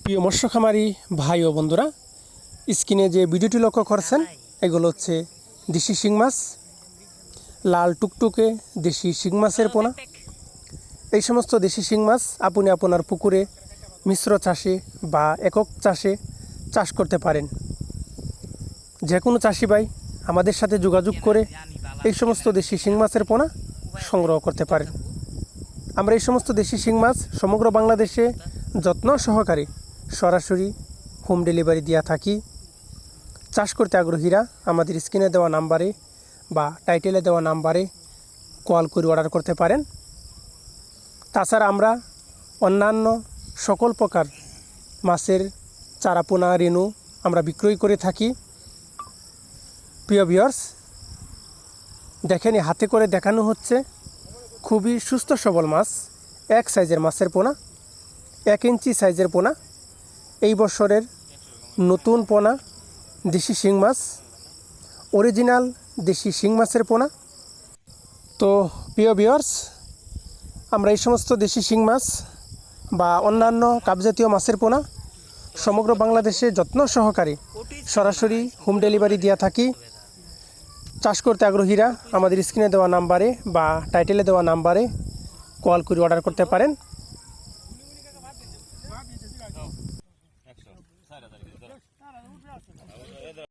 প্রিয় মৎস্য খামারি ভাই ও বন্ধুরা, স্ক্রিনে যে ভিডিওটি লক্ষ্য করছেন এগুলো হচ্ছে দেশি শিং মাছ, লাল টুকটুকে দেশি শিং মাছের পোনা। এই সমস্ত দেশি শিং মাছ আপনি আপনার পুকুরে মিশ্র চাষে বা একক চাষে চাষ করতে পারেন। যে কোনো চাষি ভাই আমাদের সাথে যোগাযোগ করে এই সমস্ত দেশি শিং মাছের পোনা সংগ্রহ করতে পারেন। আমরা এই সমস্ত দেশি শিং মাছ সমগ্র বাংলাদেশে যত্ন সহকারে সরাসরি হোম ডেলিভারি দিয়ে থাকি। চাষ করতে আগ্রহীরা আমাদের স্ক্রিনে দেওয়া নাম্বারে বা টাইটেলে দেওয়া নাম্বারে কল করে অর্ডার করতে পারেন। তাছাড়া আমরা অন্যান্য সকল প্রকার মাছের চারাপোনা রেণু আমরা বিক্রয় করে থাকি। প্রিয় ভিউয়ার্স, দেখেন হাতে করে দেখানো হচ্ছে খুবই সুস্থ সবল মাছ, এক সাইজের মাছের পোনা, 1 ইঞ্চি সাইজের পোনা। এই বছরের নতুন পোনা দেশি শিং মাছ, অরিজিনাল দেশি শিং মাছের পোনা। তো প্রিয় ভিউয়ার্স, আমরা এই সমস্ত দেশি শিং মাছ বা অন্যান্য কাপজাতীয় মাছের পোনা সমগ্র বাংলাদেশে যত্ন সহকারে সরাসরি হোম ডেলিভারি দিয়ে থাকি। চাষ করতে আগ্রহীরা আমাদের স্ক্রিনে দেওয়া নাম্বারে বা টাইটেলে দেওয়া নাম্বারে কল করে অর্ডার করতে পারেন।